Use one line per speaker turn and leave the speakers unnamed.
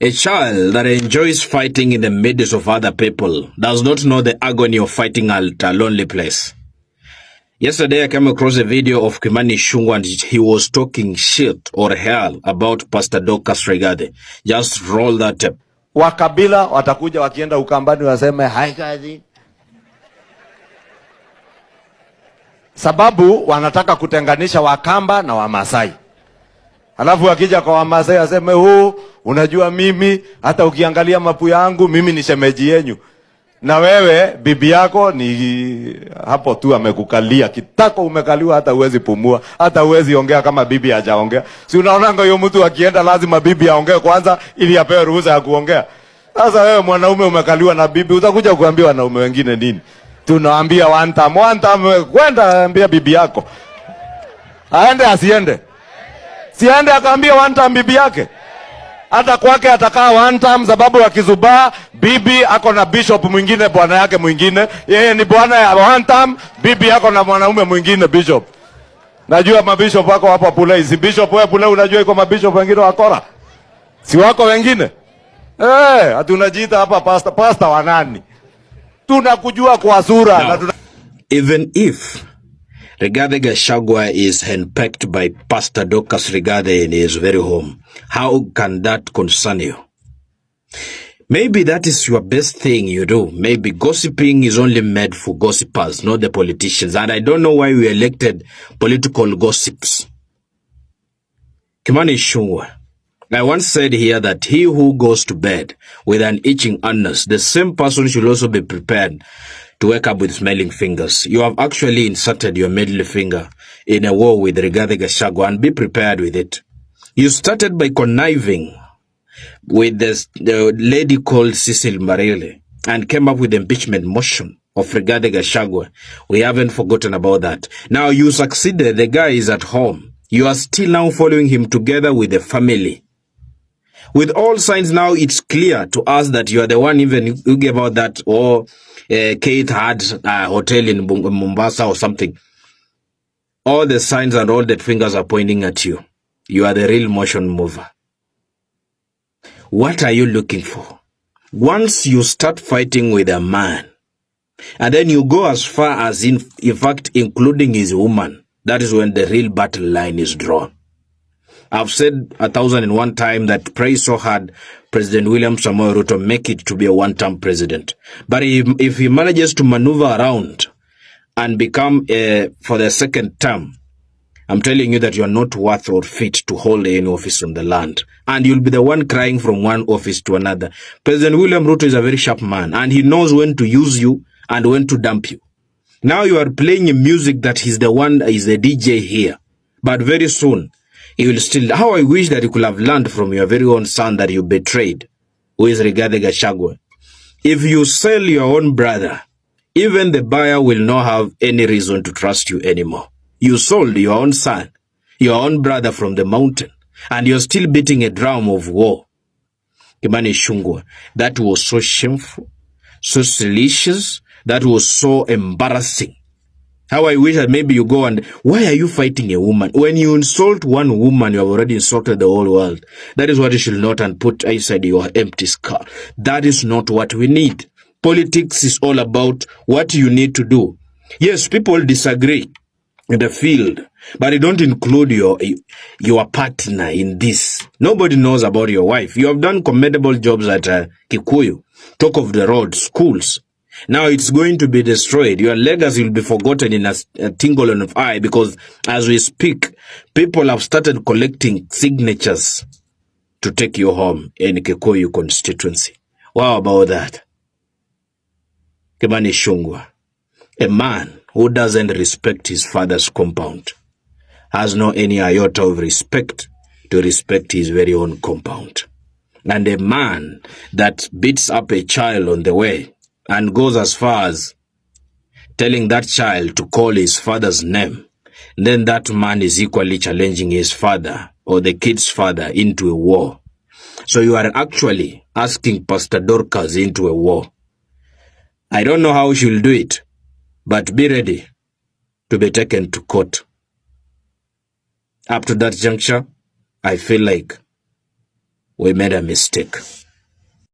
A child that enjoys fighting in the midst of other people does not know the agony of fighting at a lonely place. Yesterday, I came across a video of Kimani Ichungwah and he was talking shit or hell about Pastor Dorcas Rigathi. Just roll that tape.
Wakabila watakuja wakienda Ukambani waseme haikazi. Sababu wanataka kutenganisha Wakamba na Wamasai. Alafu wakija kwa Wamasai waseme unajua mimi hata ukiangalia mapu yangu mimi ni shemeji yenyu. Na wewe bibi yako ni hapo tu amekukalia kitako, umekaliwa hata uwezi pumua, hata uwezi ongea kama bibi hajaongea. Si unaona hiyo mtu akienda lazima bibi aongee kwanza ili apewe ruhusa ya kuongea. Sasa wewe mwanaume umekaliwa na bibi, utakuja kuambia wanaume wengine nini? Tunaambia one time kwenda ambia bibi yako. Aende asiende? Siende akaambia one time bibi yake. Hata kwake atakaa one time sababu akizubaa bibi ako na bishop mwingine bwana yake mwingine. Yeye ni bwana ya one time, bibi yako na mwanaume mwingine bishop. Najua mabishop wako hapa Pulei. Si bishop wewe Pulei unajua iko mabishop wengine wakora? Si wako wengine? Hatunajiita hapa pastor wa nani? Tunakujua kwa sura.
Now, even if Rigathi Gachagua is handpicked by Pastor Dorcas Rigathi in his very home, how can that concern you? Maybe that is your best thing you do. Maybe gossiping is only made for gossipers, not the politicians. And I don't know why we elected political gossips. Kimani Ichungwah, I once said here that he who goes to bed with an itching anus, the same person should also be prepared to wake up with smelling fingers. You have actually inserted your middle finger in a war with Rigathi Gachagua, and be prepared with it. You started by conniving with the lady called Cecil Mbarele and came up with the impeachment motion of Rigathi Gachagua. We haven't forgotten about that. Now you succeeded. The guy is at home. You are still now following him together with the family. With all signs now, it's clear to us that you are the one even who gave out that, Kate had a hotel in Mombasa or something. All the signs and all the fingers are pointing at you. You are the real motion mover. What are you looking for? Once you start fighting with a man, and then you go as far as in fact, including his woman, that is when the real battle line is drawn. I've said 1,001 times that pray so hard President William Samoei Ruto make it to be a one-term president. But if he manages to maneuver around and become for the second term, I'm telling you that you're not worth or fit to hold any office on the land. And you'll be the one crying from one office to another. President William Ruto is a very sharp man, and he knows when to use you and when to dump you. Now you are playing a music that he's the one, is the DJ here. But very soon, he will still. How I wish that you could have learned from your very own son that you betrayed, who is Rigathi Gachagua. If you sell your own brother, even the buyer will not have any reason to trust you anymore. You sold your own son, your own brother from the mountain, and you're still beating a drum of war. Kimani Ichungwah, that was so shameful, so salacious, that was so embarrassing. How I wish that maybe you go and, why are you fighting a woman? When you insult one woman, you have already insulted the whole world. That is what you should not and put inside your empty skull. That is not what we need. Politics is all about what you need to do. Yes, people disagree in the field, but you don't include your partner in this. Nobody knows about your wife. You have done commendable jobs at Kikuyu, talk of the road, schools. Now it's going to be destroyed. Your legacy will be forgotten in a twinkle of eye, because as we speak, people have started collecting signatures to take you home in Kikuyu constituency. How about that? Kimani Ichungwah, a man who doesn't respect his father's compound, has no any iota of respect to respect his very own compound. And a man that beats up a child on the way and goes as far as telling that child to call his father's name, then that man is equally challenging his father or the kid's father into a war. So you are actually asking Pastor Dorcas into a war. I don't know how she will do it, but be ready to be taken to court. Up to that juncture, I feel like we made a mistake.